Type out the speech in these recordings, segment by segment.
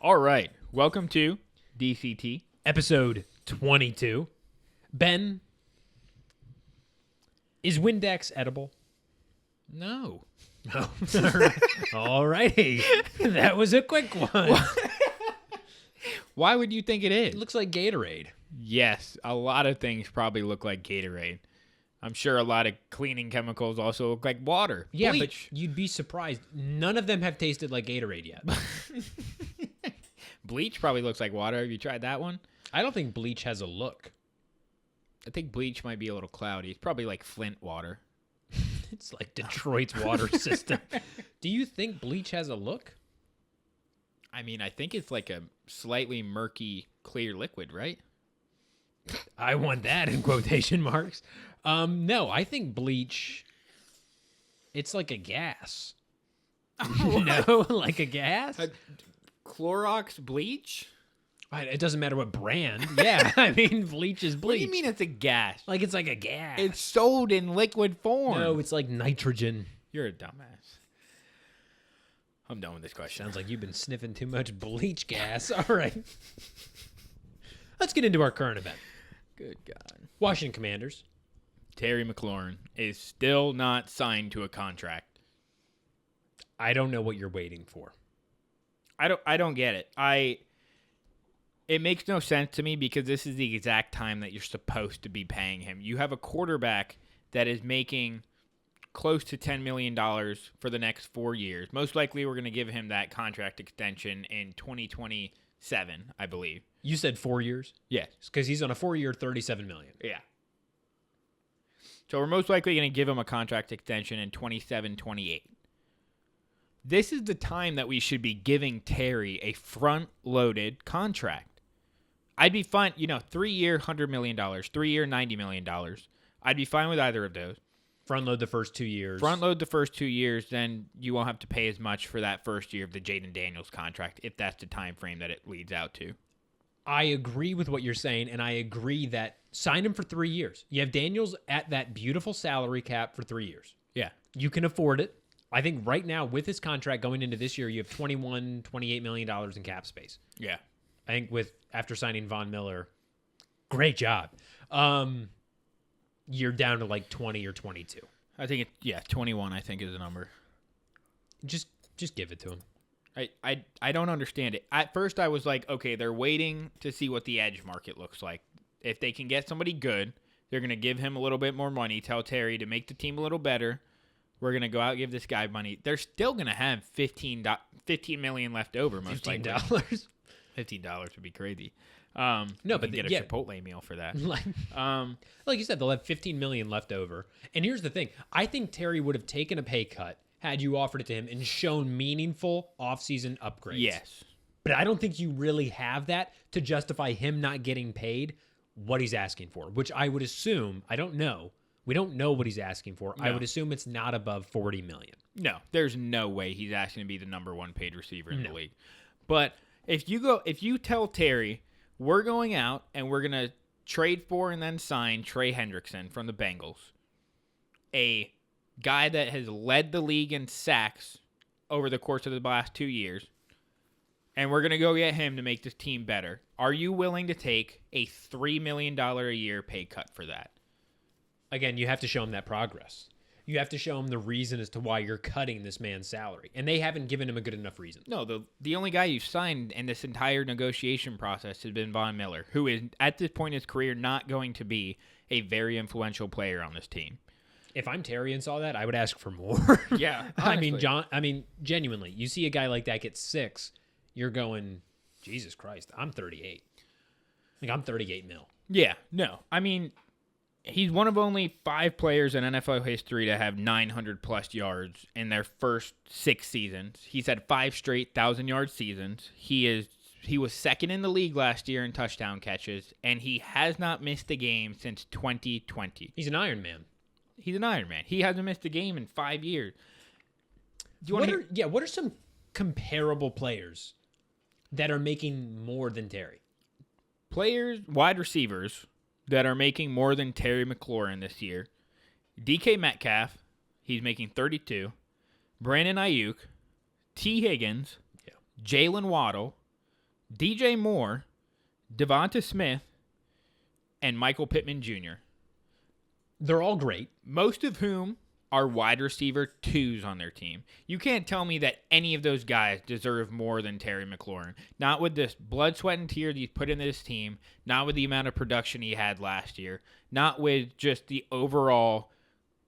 All right. Welcome to DCT. Episode 22. Ben, is Windex edible? No. Oh, all righty. That was a quick one. Why would you think it is? It looks like Gatorade. Yes, a lot of things probably look like Gatorade. I'm sure a lot of cleaning chemicals also look like water. Yeah, Bleach. but you'd be surprised. None of them have tasted like Gatorade yet. Bleach probably looks like water. Have you tried that one? I don't think bleach has a look. I think bleach might be a little cloudy. It's probably like Flint water. It's like Detroit's water system. Do you think bleach has a look? I mean, I think it's like a slightly murky, clear liquid, right? I want that in quotation marks. No, I think bleach, it's like a gas. No, like a gas? Clorox bleach? It doesn't matter what brand. Yeah, I mean, bleach is bleach. What do you mean it's a gas? Like it's like a gas. It's sold in liquid form. No, it's like nitrogen. You're a dumbass. I'm done with this question. Sounds like you've been sniffing too much bleach gas. All right. Let's get into our current event. Good God. Washington Commanders. Terry McLaurin is still not signed to a contract. I don't know what you're waiting for. I don't get it. It makes no sense to me because this is the exact time that you're supposed to be paying him. You have a quarterback that is making close to $10 million for the next 4 years. Most likely we're going to give him that contract extension in 2027, I believe. You said 4 years? Yes. Because he's on a 4-year, $37 million. Yeah. So we're most likely going to give him a contract extension in 27, 28. This is the time that we should be giving Terry a front-loaded contract. I'd be fine, 3-year, $100 million, 3-year, $90 million. I'd be fine with either of those. Front load the first 2 years. Front load the first 2 years, then you won't have to pay as much for that first year of the Jaden Daniels contract, if that's the time frame that it leads out to. I agree with what you're saying, and I agree that sign him for 3 years. You have Daniels at that beautiful salary cap for 3 years. Yeah. You can afford it. I think right now, with his contract going into this year, you have $28 million in cap space. Yeah. I think after signing Von Miller, great job. You're down to like 20 or 22. I think 21 I think is the number. Just give it to him. I don't understand it. At first I was like, okay, they're waiting to see what the edge market looks like. If they can get somebody good, they're going to give him a little bit more money, tell Terry to make the team a little better. We're going to go out and give this guy money. They're still going to have $15 million left over, most likely. $15? $15 would be crazy. No, but get a Chipotle meal for that. Like you said, they'll have $15 million left over. And here's the thing. I think Terry would have taken a pay cut had you offered it to him and shown meaningful offseason upgrades. Yes. But I don't think you really have that to justify him not getting paid what he's asking for, which I would assume, I don't know. We don't know what he's asking for. No. I would assume it's not above $40 million. No, there's no way he's asking to be the number one paid receiver in the league. But if you tell Terry, we're going out and we're going to trade for and then sign Trey Hendrickson from the Bengals, a guy that has led the league in sacks over the course of the last 2 years, and we're going to go get him to make this team better. Are you willing to take a $3 million a year pay cut for that? Again, you have to show him that progress. You have to show him the reason as to why you're cutting this man's salary. And they haven't given him a good enough reason. No, the only guy you've signed in this entire negotiation process has been Von Miller, who is, at this point in his career, not going to be a very influential player on this team. If I'm Terry and saw that, I would ask for more. Yeah. I mean, genuinely, you see a guy like that get 6, you're going, Jesus Christ, I'm 38. Like, I'm 38 mil. Yeah, no. I mean, he's one of only 5 players in NFL history to have 900-plus yards in their first 6 seasons. He's had 5 straight 1,000-yard seasons. He was second in the league last year in touchdown catches, and he has not missed a game since 2020. He's an Iron Man. He's an Iron Man. He hasn't missed a game in 5 years. What are some comparable players that are making more than Terry? Players, wide receivers, that are making more than Terry McLaurin this year. DK Metcalf, he's making 32. Brandon Ayuk, T. Higgins, Jalen Waddle, DJ Moore, Devonta Smith, and Michael Pittman Jr. They're all great. Most of whom are wide receiver 2s on their team. You can't tell me that any of those guys deserve more than Terry McLaurin. Not with this blood, sweat, and tears he's put into this team. Not with the amount of production he had last year. Not with just the overall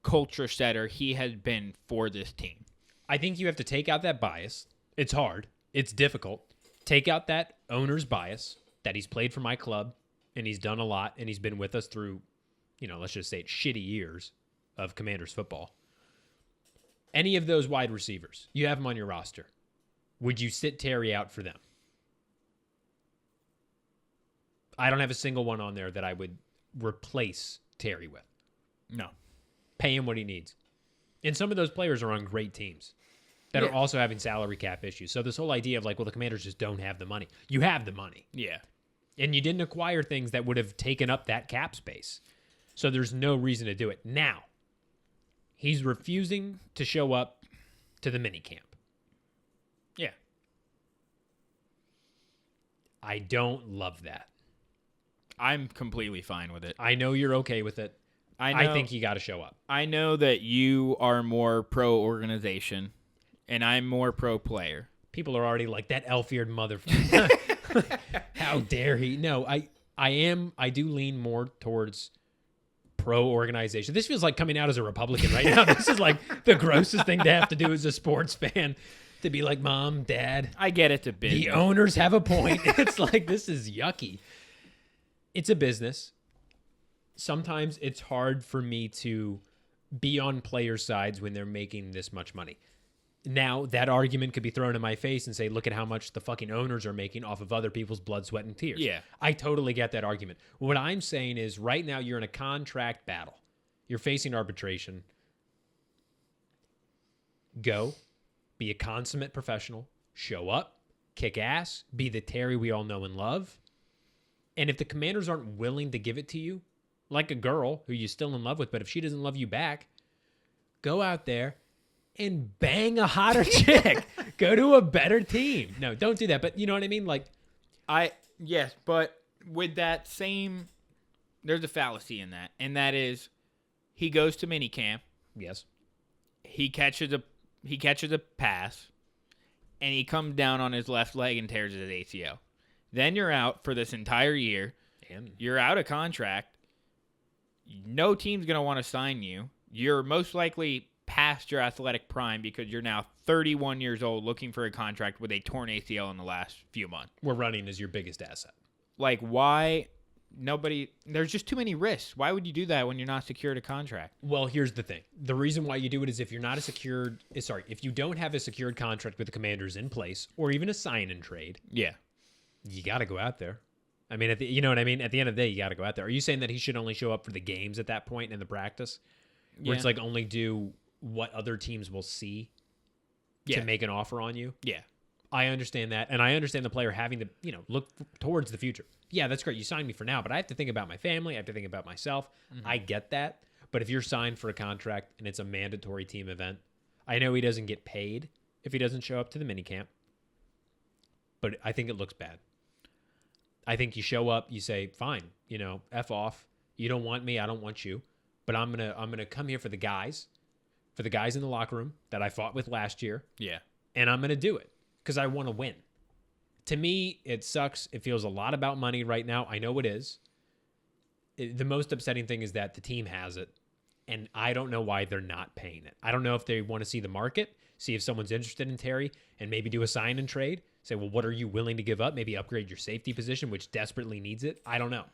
culture setter he has been for this team. I think you have to take out that bias. It's hard. It's difficult. Take out that owner's bias that he's played for my club and he's done a lot and he's been with us through, let's just say shitty years of Commanders football. Any of those wide receivers, you have them on your roster. Would you sit Terry out for them? I don't have a single one on there that I would replace Terry with. No. Pay him what he needs. And some of those players are on great teams that are also having salary cap issues. So this whole idea of the Commanders just don't have the money. You have the money. Yeah. And you didn't acquire things that would have taken up that cap space. So there's no reason to do it. Now, he's refusing to show up to the minicamp. Yeah. I don't love that. I'm completely fine with it. I know you're okay with it. I think you got to show up. I know that you are more pro-organization, and I'm more pro-player. People are already like, that elf-eared motherfucker. How dare he? No, I do lean more towards pro-organization. This feels like coming out as a Republican right now. This is like the grossest thing to have to do as a sports fan. To be like, Mom, Dad. I get it's a business. The owners have a point. It's like, this is yucky. It's a business. Sometimes it's hard for me to be on players' sides when they're making this much money. Now, that argument could be thrown in my face and say, look at how much the fucking owners are making off of other people's blood, sweat, and tears. Yeah. I totally get that argument. What I'm saying is right now you're in a contract battle. You're facing arbitration. Go. Be a consummate professional. Show up. Kick ass. Be the Terry we all know and love. And if the Commanders aren't willing to give it to you, like a girl who you're still in love with, but if she doesn't love you back, go out there and bang a hotter chick. Go to a better team. No, don't do that. But you know what I mean? Yes, but with that same, there's a fallacy in that. And that is, he goes to minicamp. Yes. He catches a pass, and he comes down on his left leg and tears his ACL. Then you're out for this entire year. And you're out of contract. No team's going to want to sign you. You're most likely past your athletic prime because you're now 31 years old looking for a contract with a torn ACL in the last few months. we're running as your biggest asset. Why? There's just too many risks. Why would you do that when you're not secured a contract? Well, here's the thing. The reason why you do it is if you don't have a secured contract with the Commanders in place or even a sign and trade. Yeah. You got to go out there. I mean, you know what I mean? At the end of the day, you got to go out there. Are you saying that he should only show up for the games at that point in the practice? Where it's only do what other teams will see to make an offer on you? Yeah. I understand that. And I understand the player having to, look towards the future. Yeah, that's great. You signed me for now, but I have to think about my family. I have to think about myself. Mm-hmm. I get that. But if you're signed for a contract and it's a mandatory team event, I know he doesn't get paid if he doesn't show up to the minicamp. But I think it looks bad. I think you show up, you say, fine, F off. You don't want me, I don't want you. But I'm gonna come here for the guys in the locker room that I fought with last year. Yeah. And I'm gonna do it because I want to win. To me, it sucks. It feels a lot about money right now. I know it is. The most upsetting thing is that the team has it, and I don't know why they're not paying it. I don't know if they want to see the market, see if someone's interested in Terry, and maybe do a sign and trade. Say, well, what are you willing to give up? Maybe upgrade your safety position, which desperately needs it. I don't know.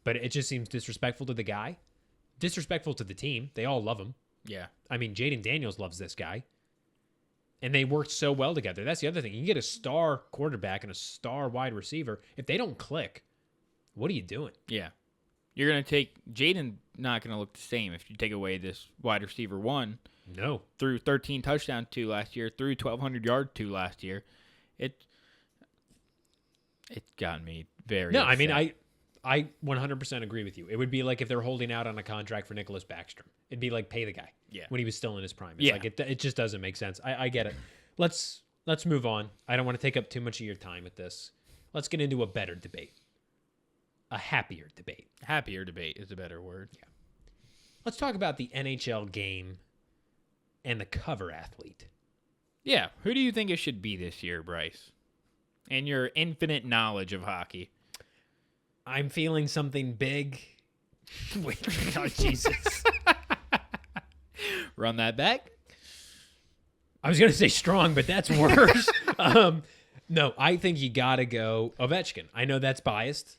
But it just seems disrespectful to the guy. Disrespectful to the team. They all love him. Yeah. I mean, Jaden Daniels loves this guy. And they worked so well together. That's the other thing. You can get a star quarterback and a star wide receiver. If they don't click, what are you doing? Yeah. You're going to take Jaden, not going to look the same if you take away this wide receiver one. No. Threw 13 touchdowns 2 last year, threw 1,200 yards 2 last year. It's gotten me very upset. I mean, I 100% agree with you. It would be like if they're holding out on a contract for Nicholas Backstrom. It'd be like pay the guy when he was still in his prime. It's like it just doesn't make sense. I get it. Let's move on. I don't want to take up too much of your time with this. Let's get into a better debate. A happier debate. Happier debate is a better word. Yeah. Let's talk about the NHL game and the cover athlete. Yeah. Who do you think it should be this year, Bryce? And your infinite knowledge of hockey. I'm feeling something big. Wait, oh, Jesus. Run that back. I was going to say strong, but that's worse. No, I think you got to go Ovechkin. I know that's biased.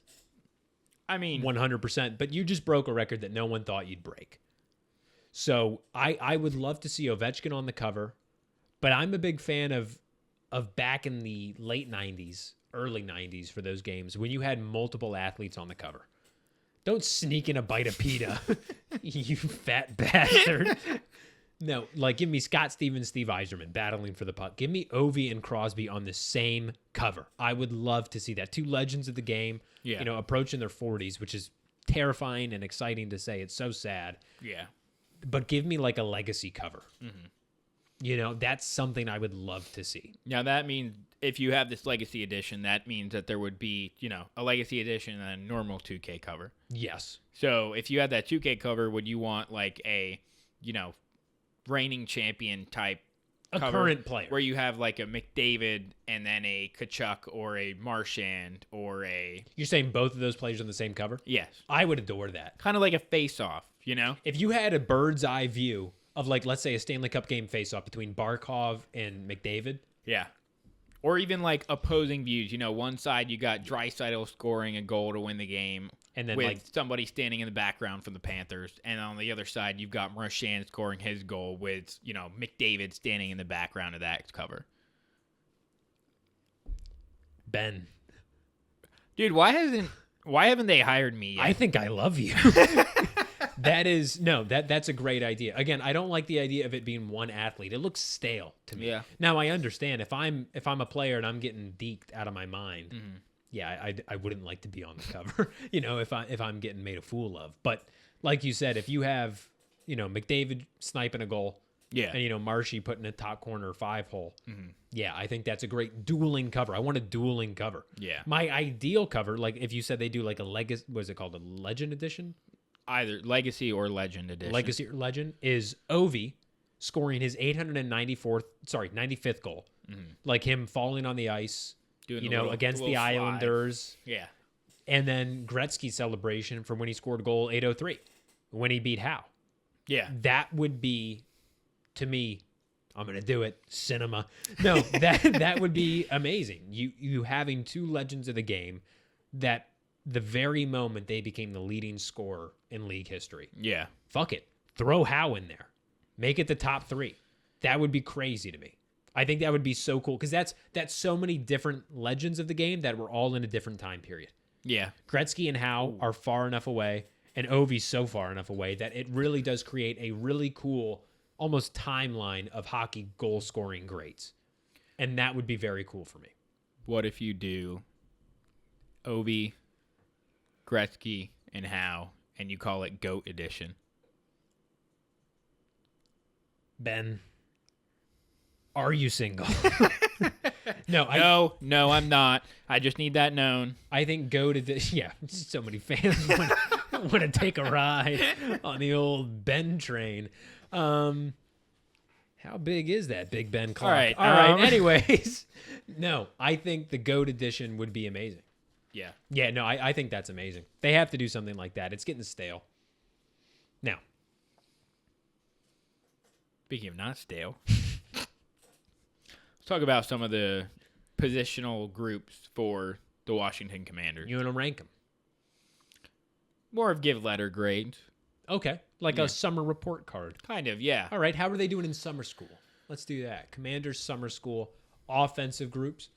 I mean, 100%, but you just broke a record that no one thought you'd break. So I would love to see Ovechkin on the cover, but I'm a big fan of back in the late 90s, early 90s for those games when you had multiple athletes on the cover. Don't sneak in a bite of pita, you fat bastard. No, like give me Scott Stevens, Steve Yzerman battling for the puck. Give me Ovi and Crosby on the same cover. I would love to see that. Two legends of the game, approaching their 40s, which is terrifying and exciting to say. It's so sad. Yeah. But give me like a legacy cover. Mm-hmm. That's something I would love to see. Now that means if you have this legacy edition, that means that there would be, a legacy edition and a normal 2K cover. Yes. So if you had that 2K cover, would you want like a, reigning champion type a cover current player where you have like a McDavid and then a Kachuk or a Marchand or a... You're saying both of those players on the same cover? Yes. I would adore that. Kind of like a face-off, If you had a bird's eye view of like, let's say a Stanley Cup game face-off between Barkov and McDavid. Yeah. Or even like opposing views. One side you got Draisaitl scoring a goal to win the game, and then with somebody standing in the background for the Panthers, and on the other side you've got Marchand scoring his goal with McDavid standing in the background of that cover. Ben, dude, why haven't they hired me yet? I think I love you. That's a great idea. Again, I don't like the idea of it being one athlete. It looks stale to me. Yeah. Now I understand if I'm a player and I'm getting deked out of my mind, yeah, I wouldn't like to be on the cover. If I'm getting made a fool of. But like you said, if you have McDavid sniping a goal, yeah, and Marshy putting a top corner 5-hole, yeah, I think that's a great dueling cover. I want a dueling cover. Yeah. My ideal cover, like if you said they do like a legacy, what is it called, a legend edition? Either Legacy or Legend edition. Legacy or Legend is Ovi scoring his 95th goal. Like him falling on the ice, against the Islanders. Yeah. And then Gretzky's celebration from when he scored goal 803, when he beat Howe. Yeah. That would be, to me, I'm going to do it, cinema. No, that would be amazing. You having two legends of the game that the very moment they became the leading scorer in league history. Yeah. Fuck it. Throw Howe in there. Make it the top 3. That would be crazy to me. I think that would be so cool because that's so many different legends of the game that were all in a different time period. Yeah. Gretzky and Howe are far enough away, and Ovi's so far enough away that it really does create a really cool, almost timeline of hockey goal-scoring greats. And that would be very cool for me. What if you do Ovi, Gretzky, and Howe, and you call it GOAT Edition? Ben, are you single? No, I'm not. I just need that known. I think GOAT Edition. Yeah, so many fans want to take a ride on the old Ben train. How big is that Big Ben clock? All right. Anyways, no, I think the GOAT Edition would be amazing. Yeah. Yeah, no, I think that's amazing. They have to do something like that. It's getting stale. Now, speaking of not stale, let's talk about some of the positional groups for the Washington Commanders. you want to rank them? More of give letter grades. Okay, like a summer report card. Kind of, yeah. All right, how are they doing in summer school? Let's do that. Commanders summer school, offensive groups.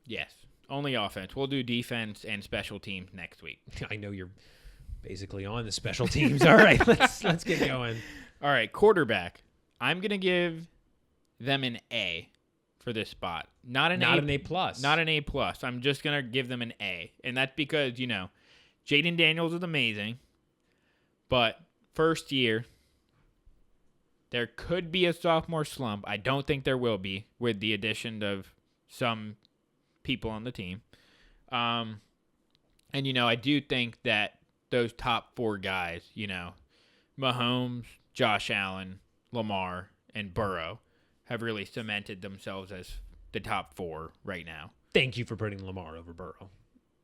Yes. Only offense. We'll do defense and special teams next week. I know you're basically on the special teams. All right, let's get going. All right, quarterback. I'm going to give them an A for this spot. Not an A plus. Not an A plus. I'm just going to give them an A. And that's because, Jaden Daniels is amazing. But first year, there could be a sophomore slump. I don't think there will be with the addition of some people on the team. And, I do think that those top 4 guys, Mahomes, Josh Allen, Lamar, and Burrow have really cemented themselves as the top 4 right now. Thank you for putting Lamar over Burrow.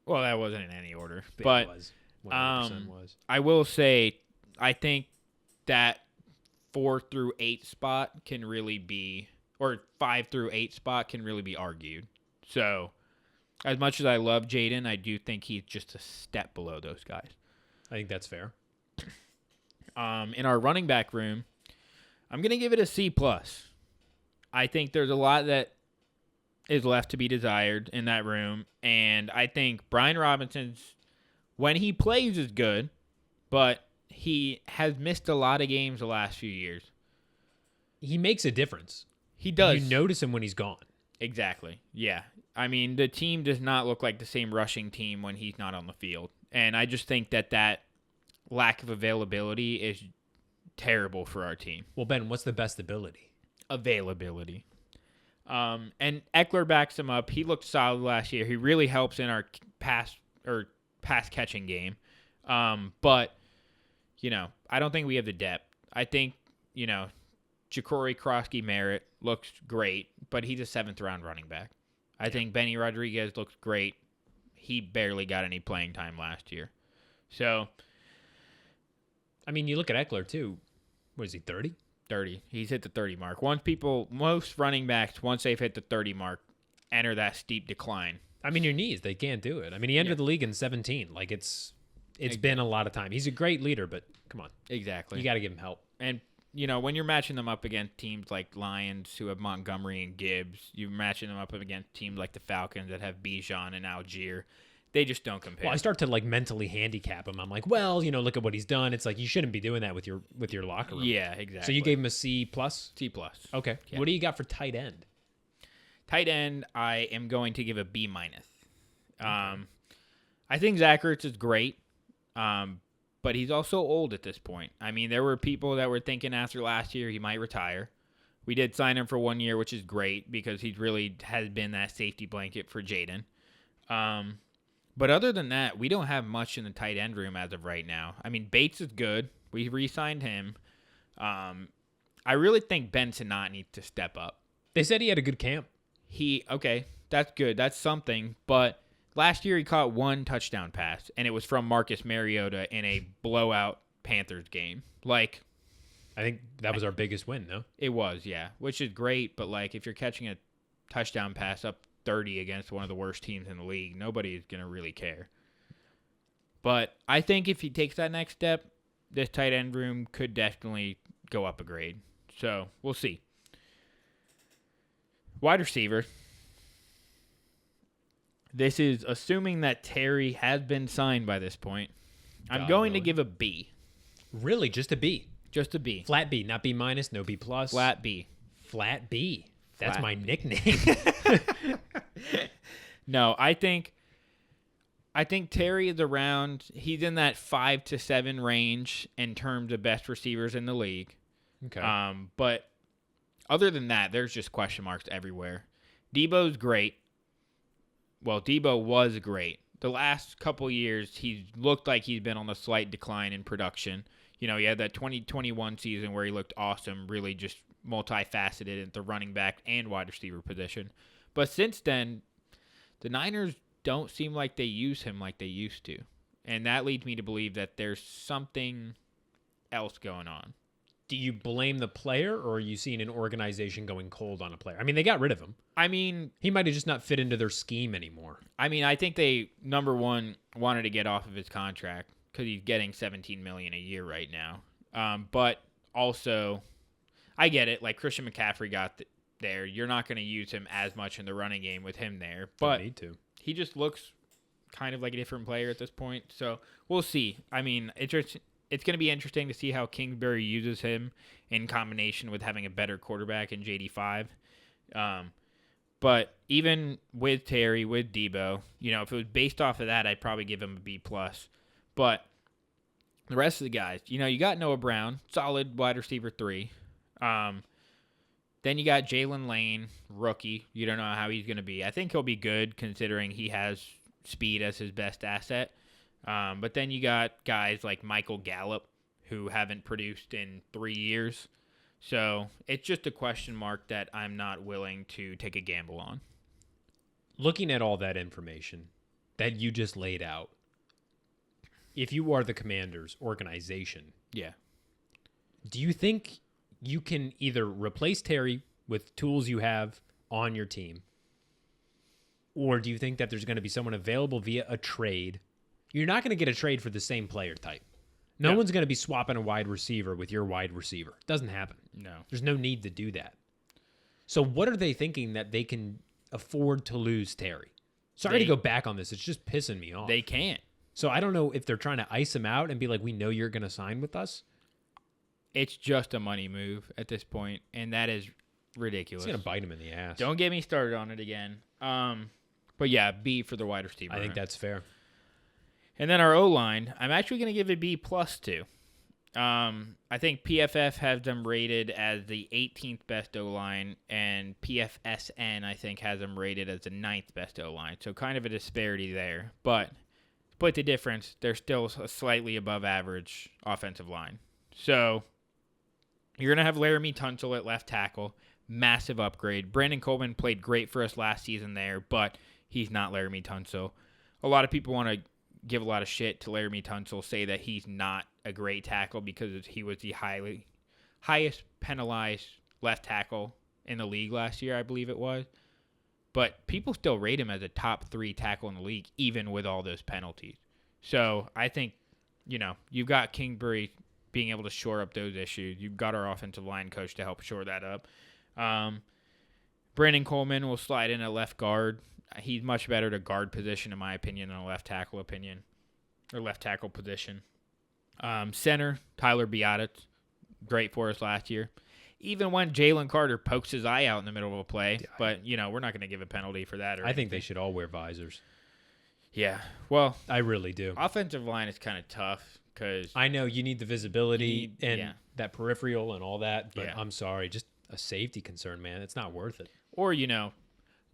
Well, that wasn't in any order. But it was. 100% was. I will say, I think that 4 through 8 spot can really be, or 5 through 8 spot can really be argued. So, as much as I love Jaden, I do think he's just a step below those guys. I think that's fair. In our running back room, I'm going to give it a C+. I think there's a lot that is left to be desired in that room, and I think Brian Robinson's, when he plays, is good, but he has missed a lot of games the last few years. He makes a difference. He does. You notice him when he's gone. Exactly. Yeah. I mean, the team does not look like the same rushing team when he's not on the field. And I just think that lack of availability is terrible for our team. Well, Ben, what's the best ability? Availability. And Eckler backs him up. He looked solid last year. He really helps in our pass catching game. But, I don't think we have the depth. I think, Ja'Cory Krosky-Merritt looks great, but he's a 7th-round running back. I think Benny Rodriguez looks great. He barely got any playing time last year. So, I mean, you look at Eckler, too. What is he, 30? 30. He's hit the 30 mark. Most running backs, once they've hit the 30 mark, enter that steep decline. I mean, your knees, they can't do it. I mean, he entered the league in 17. Like, it's been a lot of time. He's a great leader, but come on. Exactly. You got to give him help. And, when you're matching them up against teams like Lions who have Montgomery and Gibbs, you're matching them up against teams like the Falcons that have Bijan and Algier. They just don't compare. Well, I start to mentally handicap him. I'm like, well, look at what he's done. It's like you shouldn't be doing that with your locker room. Yeah, exactly. So you gave him a C+? C+. Okay. Yeah. What do you got for tight end? Tight end, I am going to give a B-. I think Zach Ertz is great, but he's also old at this point. I mean, there were people that were thinking after last year he might retire. We did sign him for 1 year, which is great because he really has been that safety blanket for Jaden. But other than that, we don't have much in the tight end room as of right now. I mean, Bates is good. We re-signed him. I really think Ben Sinnott needs to step up. They said he had a good camp. Okay, that's good. That's something. But last year he caught 1 touchdown pass, and it was from Marcus Mariota in a blowout Panthers game. I think that was our biggest win, no? It was, yeah, which is great. But, if you're catching a touchdown pass up 30 against one of the worst teams in the league, nobody is going to really care. But I think if he takes that next step, this tight end room could definitely go up a grade. So we'll see. Wide receiver. This is assuming that Terry has been signed by this point. I'm going to give a B. Really? Just a B? Just a B. Flat B, not B-, no B+. Flat B. Flat B. That's my nickname. No, I think Terry is around. He's in that 5 to 7 range in terms of best receivers in the league. Okay. But other than that, there's just question marks everywhere. Debo's great. Well, Debo was great. The last couple years, he's looked like he's been on a slight decline in production. He had that 2021 season where he looked awesome, really just multifaceted at the running back and wide receiver position. But since then, the Niners don't seem like they use him like they used to. And that leads me to believe that there's something else going on. Do you blame the player, or are you seeing an organization going cold on a player? I mean, they got rid of him. I mean, he might have just not fit into their scheme anymore. I mean, I think they, number one, wanted to get off of his contract because he's getting $17 million a year right now. But also, I get it. Christian McCaffrey got there. You're not going to use him as much in the running game with him there. But don't need to. He just looks kind of like a different player at this point. So we'll see. I mean, it's going to be interesting to see how Kingsbury uses him in combination with having a better quarterback in JD5. But even with Terry, with Debo, if it was based off of that, I'd probably give him a B+. But the rest of the guys, you got Noah Brown, solid wide receiver 3. Then you got Jalen Lane, rookie. You don't know how he's going to be. I think he'll be good considering he has speed as his best asset. But then you got guys like Michael Gallup who haven't produced in 3 years. So it's just a question mark that I'm not willing to take a gamble on. Looking at all that information that you just laid out, if you are the Commanders organization, Yeah. do you think you can either replace Terry with tools you have on your team, or do you think that there's going to be someone available via a trade? You're not going to get a trade for the same player type. No one's going to be swapping a wide receiver with your wide receiver. It doesn't happen. No. There's no need to do that. So what are they thinking that they can afford to lose Terry? Sorry to go back on this. It's just pissing me off. They can't. So I don't know if they're trying to ice him out and be like, we know you're going to sign with us. It's just a money move at this point, and that is ridiculous. It's going to bite him in the ass. Don't get me started on it again. But yeah, B for the wide receiver. I think that's fair. And then our O-line, I'm actually going to give it B+ to. I think PFF has them rated as the 18th best O-line, and PFSN, I think, has them rated as the 9th best O-line. So kind of a disparity there. But split the difference, they're still a slightly above average offensive line. So you're going to have Laramie Tunsil at left tackle. Massive upgrade. Brandon Coleman played great for us last season there, but he's not Laramie Tunsil. A lot of people want to give a lot of shit to Laramie Tunsil, say that he's not a great tackle because he was the highest penalized left tackle in the league last year, I believe it was. But people still rate him as a top 3 tackle in the league, even with all those penalties. So I think, you've got Kingsbury being able to shore up those issues. You've got our offensive line coach to help shore that up. Brandon Coleman will slide in at left guard. He's much better to guard position, in my opinion, than a left tackle position. Center, Tyler Biadasz, great for us last year. Even when Jalen Carter pokes his eye out in the middle of a play, but, we're not going to give a penalty for that. I think they should all wear visors. Yeah, well. I really do. Offensive line is kind of tough because. I know you need the visibility and that peripheral and all that, but I'm sorry, just a safety concern, man. It's not worth it. Or,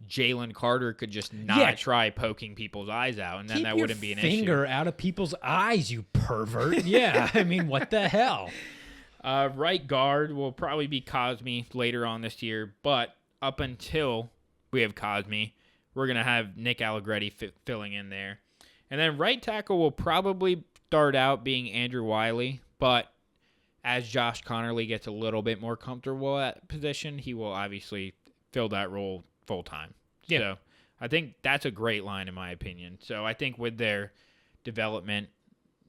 Jalen Carter could just not try poking people's eyes out, and then that wouldn't be an issue. Keep your finger out of people's eyes, you pervert. Yeah, I mean, what the hell? Right guard will probably be Cosme later on this year, but up until we have Cosme, we're going to have Nick Allegretti filling in there. And then right tackle will probably start out being Andrew Wiley, but as Josh Connerly gets a little bit more comfortable at position, he will obviously fill that role full time. Yeah. So I think that's a great line in my opinion. So I think with their development,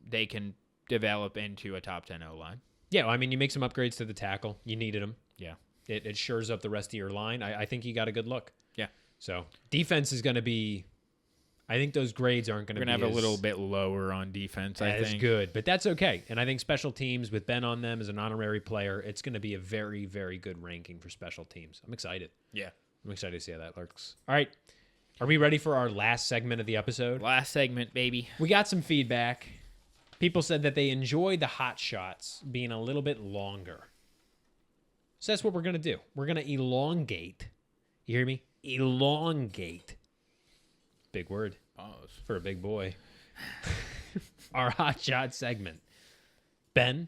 they can develop into a top 10 O-line. Yeah, well, I mean, you make some upgrades to the tackle. You needed them. Yeah. It shores up the rest of your line. I think you got a good look. Yeah. So defense is going to be, I think those grades aren't going to be have a little bit lower on defense, I think. Good, but that's okay. And I think special teams with Ben on them as an honorary player, it's going to be a very, very good ranking for special teams. I'm excited. Yeah. I'm excited to see how that looks. All right. Are we ready for our last segment of the episode? Last segment, baby. We got some feedback. People said that they enjoyed the hot shots being a little bit longer. So that's what we're going to do. We're going to elongate. You hear me? Elongate. Big word. Pause. For a big boy. Our hot shot segment. Ben,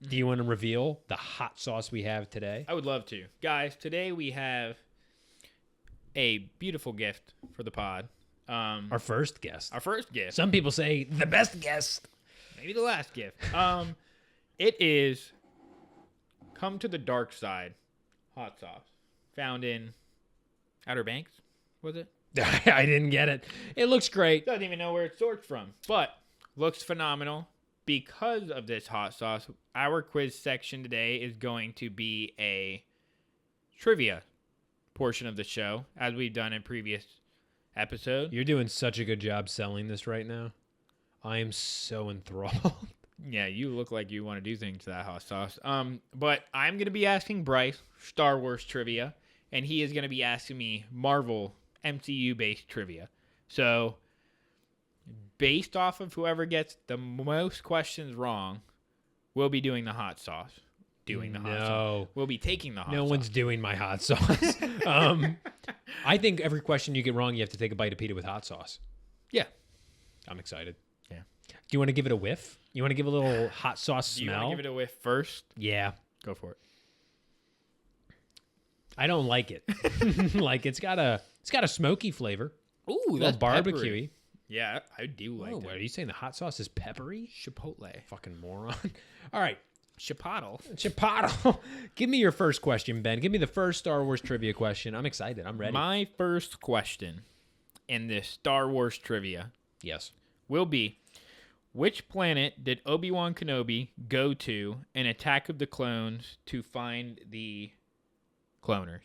do you want to reveal the hot sauce we have today? I would love to. Guys, today we have a beautiful gift for the pod. Our first guest. Our first gift. Some people say the best guest. Maybe the last gift. It is Come to the Dark Side hot sauce. Found in Outer Banks, was it? I didn't get it. It looks great. Doesn't even know where it's sourced from, but looks phenomenal. Because of this hot sauce, our quiz section today is going to be a trivia portion of the show, as we've done in previous episodes. You're doing such a good job selling this right now. I am so enthralled. Yeah, you look like you want to do things to that hot sauce. But I'm going to be asking Bryce Star Wars trivia, and he is going to be asking me Marvel MCU-based trivia. So, based off of whoever gets the most questions wrong, we'll be doing the hot sauce. Hot sauce. We'll be taking the hot sauce. No one's doing my hot sauce. I think every question you get wrong, you have to take a bite of pita with hot sauce. Yeah. I'm excited. Yeah. Do you want to give it a whiff? You want to give a little hot sauce Do you smell? want to give it a whiff first? Yeah. Go for it. I don't like it. Like it's got a smoky flavor. Ooh, That's that's barbecue-y. peppery. Yeah, I do like Oh, that. what are you saying? The hot sauce is peppery? Chipotle. Fucking moron. All right. Chipotle. Chipotle. Give me your first question, Ben. Give me the first Star Wars trivia question. I'm excited. I'm ready. My first question in this Star Wars trivia Yes. will be, which planet did Obi-Wan Kenobi go to in Attack of the Clones to find the cloners?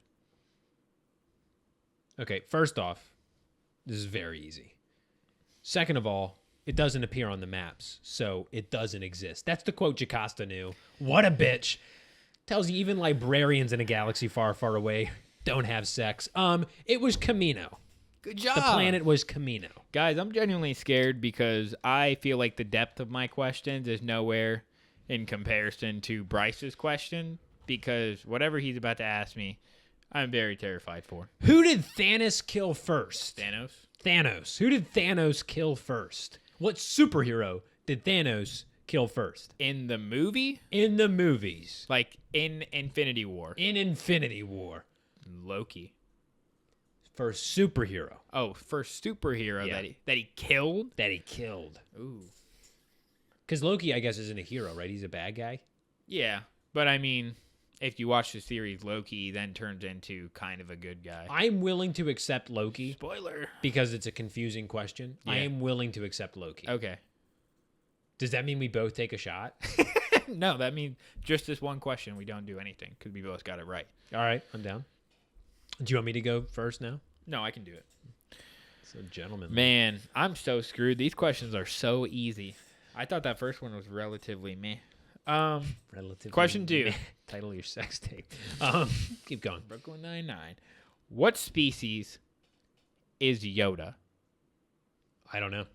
Okay, first off, this is very easy. Second of all, it doesn't appear on the maps, so it doesn't exist. That's the quote Jocasta knew. What a bitch. Tells you even librarians in a galaxy far, far away don't have sex. It was Camino. Good job. The planet was Camino. Guys, I'm genuinely scared because I feel like the depth of my questions is nowhere in comparison to Bryce's question, because whatever he's about to ask me, I'm very terrified for. Who did Thanos kill first? Thanos? Thanos. Who did Thanos kill first? What superhero did Thanos kill first? In the movie? In the movies. Like in Infinity War? In Infinity War. Loki. First superhero Oh, first superhero Yeah. that he killed? that he killed. Ooh. Because Loki, I guess, isn't a hero, right? He's a bad guy. Yeah, but I mean, if you watch the series, Loki then turns into kind of a good guy. I'm willing to accept Loki Spoiler. because it's a confusing question. I Yeah. am willing to accept Loki. Okay. Does that mean we both take a shot? No, that means just this one question. We don't do anything because we both got it right. All right, I'm down. Do you want me to go first now? No, I can do it. So, gentlemen. Man, I'm so screwed. These questions are so easy. I thought that first one was relatively meh. Relatively Question 2. Title of your sex tape. Keep going. Brooklyn Nine-Nine. What species is Yoda? I don't know.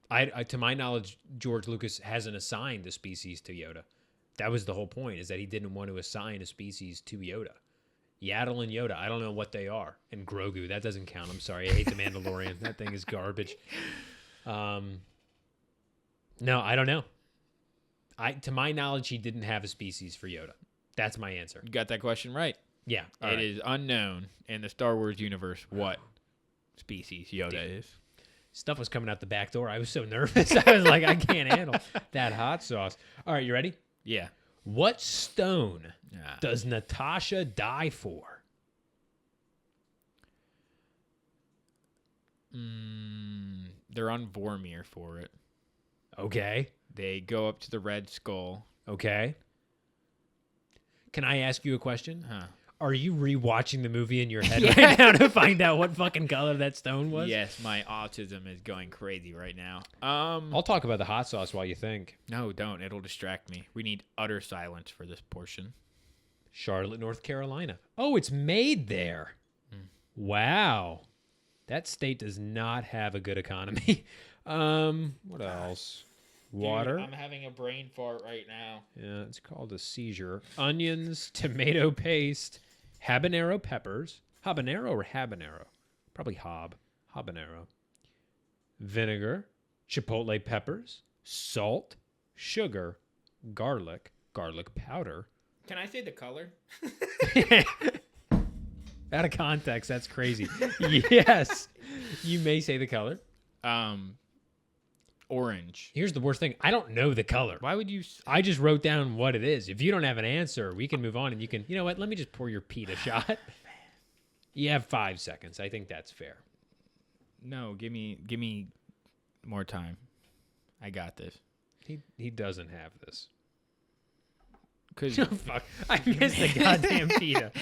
I to my knowledge, George Lucas hasn't assigned a species to Yoda. That was the whole point, is that he didn't want to assign a species to Yoda. Yaddle and Yoda, I don't know what they are. And Grogu, that doesn't count. I'm sorry. I hate the Mandalorian. That thing is garbage. No, I don't know. To my knowledge, he didn't have a species for Yoda. That's my answer. You got that question right. Yeah. It is unknown in the Star Wars universe what species Yoda is. Stuff was coming out the back door. I was so nervous. I was like, I can't handle that hot sauce. All right, you ready? Yeah. What stone Ah. does Natasha die for? They're on Vormir for it. Okay. They go up to the Red Skull. Okay. Can I ask you a question? Huh. Are you rewatching the movie in your head Yeah. right now to find out what fucking color that stone was? Yes, my autism is going crazy right now. I'll talk about the hot sauce while you think. No, don't. It'll distract me. We need utter silence for this portion. Charlotte, North Carolina. Oh, it's made there. Wow. That state does not have a good economy. What else? Water. Dude, I'm having a brain fart right now. Yeah, it's called a seizure. Onions, tomato paste, habanero peppers. Habanero or habanero? Probably habanero. Vinegar, chipotle peppers, salt, sugar, garlic powder. Can I say the color? Out of context, that's crazy. Yes, you may say the color. Orange. Here's the worst thing. I don't know the color. Why would you? I just wrote down what it is. If you don't have an answer, we can move on and you can, you know what? Let me just pour your Pete a shot. You have 5 seconds. I think that's fair. No, give me more time. I got this. He doesn't have this. Cause Fuck. I missed the goddamn pita.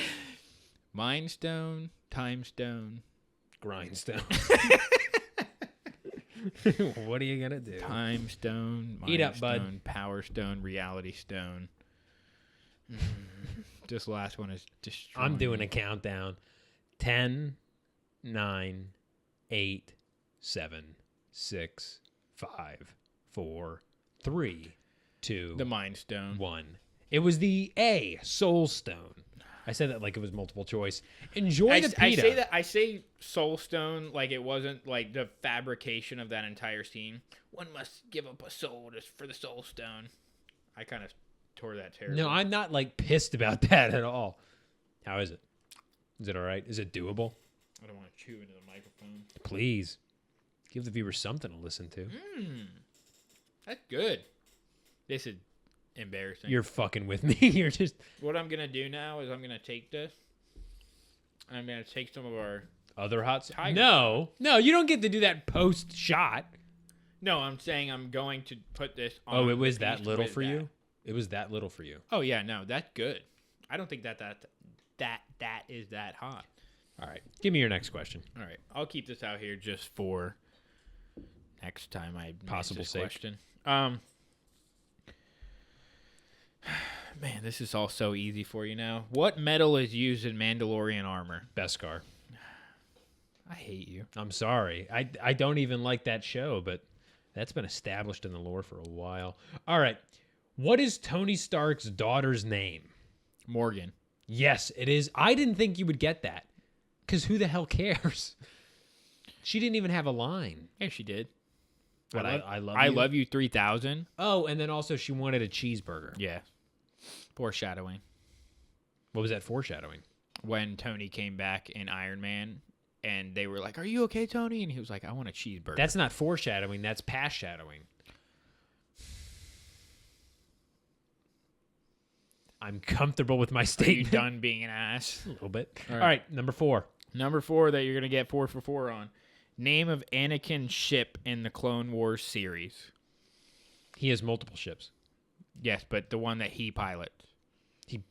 Mind Stone, Time Stone, Grindstone. What are you going to do? Time Stone, Mind Eat up, Stone, bud. Power Stone, Reality Stone. This last one is destroying. I'm doing a countdown. 10, 9, 8, 7, 6, 5, 4, 3, 2, the Mind Stone. 1. It was the A, Soul Stone. I said that like it was multiple choice. Enjoy the pita. I say that. I say Soul Stone like it wasn't like the fabrication of that entire scene. One must give up a soul just for the Soul Stone. I kind of tore that terribly. No, I'm not like pissed about that at all. How is it? Is it all right? Is it doable? I don't want to chew into the microphone. Please. Give the viewers something to listen to. That's good. This is embarrassing. You're fucking with me. You're just... What I'm going to do now is I'm going to take this. And I'm going to take some of our... Other hot sauce? Tiger No, you don't get to do that post-shot. No, I'm saying I'm going to put this on. Oh, it was the that piece little with for that. you? It was that little for you. Oh, yeah, no, that's good. I don't think that is that hot. All right. Give me your next question. All right, I'll keep this out here just for next time I Possible this sake. question. Man, this is all so easy for you now. What metal is used in Mandalorian armor? Beskar. I hate you. I'm sorry. I don't even like that show, but that's been established in the lore for a while. All right. What is Tony Stark's daughter's name? Morgan. Yes, it is. I didn't think you would get that. Because who the hell cares? She didn't even have a line. Yeah, she did. But I love I you. love you 3000. Oh, and then also she wanted a cheeseburger. Yeah. Foreshadowing. What was that foreshadowing? When Tony came back in Iron Man and they were like, "Are you okay, Tony?" And he was like, "I want a cheeseburger." That's not foreshadowing. That's past shadowing. I'm comfortable with my Are you statement. done being an ass? A little bit. All All right. right, number 4. Number 4 that you're going to get 4 for 4 on. Name of Anakin's ship in the Clone Wars series. He has multiple ships. Yes, but the one that he pilots.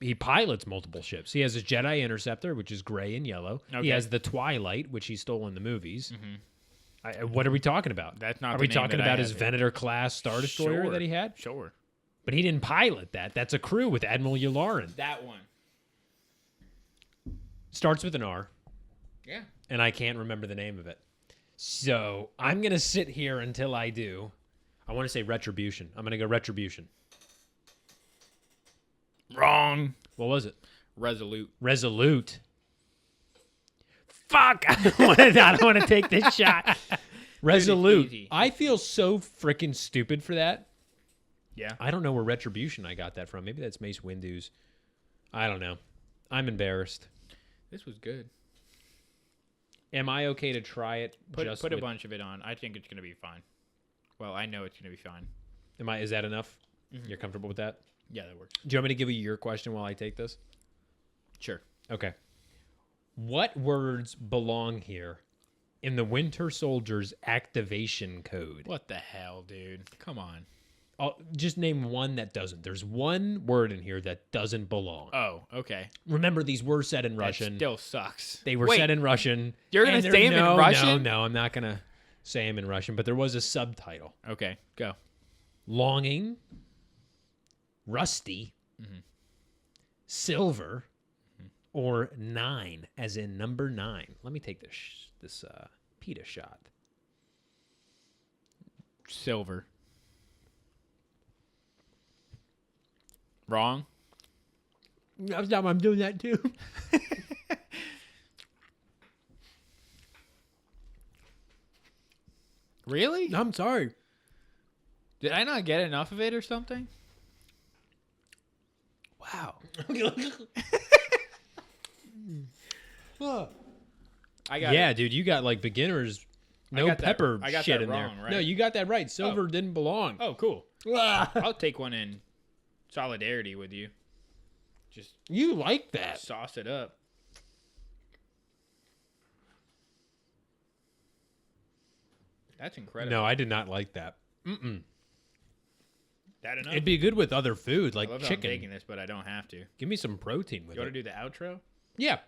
He pilots multiple ships. He has his Jedi Interceptor, which is gray and yellow. Okay. He has the Twilight, which he stole in the movies. What are we talking about? That's not Are the we name talking that I about have his here. Venator-class Star Destroyer Sure. that he had? Sure. But he didn't pilot that. That's a crew with Admiral Yularen. That one. Starts with an R, Yeah. and I can't remember the name of it. So I'm going to sit here until I do. I want to say Retribution. I'm going to go Retribution. Wrong. What was it? Resolute. Resolute. Fuck! I don't want to take this shot. Resolute. easy. I feel so freaking stupid for that. Yeah. I don't know where Retribution I got that from. Maybe that's Mace Windu's. I don't know. I'm embarrassed. This was good. Am I okay to try it? Put a with- bunch of it on. I think it's going to be fine. Well, I know it's going to be fine. Is that enough? You're comfortable with that? Yeah, that works. Do you want me to give you your question while I take this? Sure. Okay. What words belong here in the Winter Soldier's activation code? What the hell, dude? Come on. Just name one that doesn't. There's one word in here that doesn't belong. Oh, okay. Remember, these were said in That Russian. still sucks. They were Wait, said in Russian. You're gonna And say 'em in Russian? No, I'm not going to say them in Russian, but there was a subtitle. Okay, go. Longing, rusty, silver, or 9, as in number 9. Let me take this pita shot. Silver. Wrong. I'm doing that too. Really? I'm sorry. Did I not get enough of it or something? Wow. I got Yeah, it. dude, you got like beginners, no got that- pepper I got shit that in wrong, there. right? No, you got that right. Silver didn't belong. Oh, cool. I'll take one in solidarity with you. Just You like that. sauce it up. That's incredible. No, I did not like that. That enough? It'd be good with other food I like love how I'm chicken. taking this, but I don't have to. Give me some protein with You want it. to do the outro? Yeah.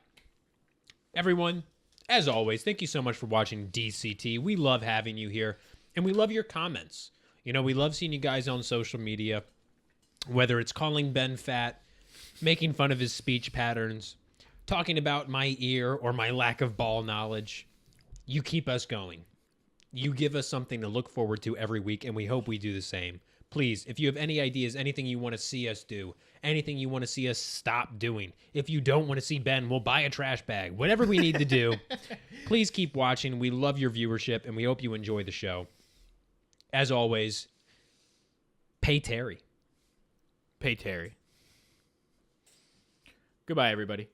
Everyone, as always, thank you so much for watching DCT. We love having you here, and we love your comments. You know, we love seeing you guys on social media, whether it's calling Ben fat, making fun of his speech patterns, talking about my ear or my lack of ball knowledge. You keep us going. You give us something to look forward to every week, and we hope we do the same. Please, if you have any ideas, anything you want to see us do, anything you want to see us stop doing, if you don't want to see Ben, we'll buy a trash bag. Whatever we need to do, please keep watching. We love your viewership, and we hope you enjoy the show. As always, pay Terry. Pay Terry. Goodbye, everybody.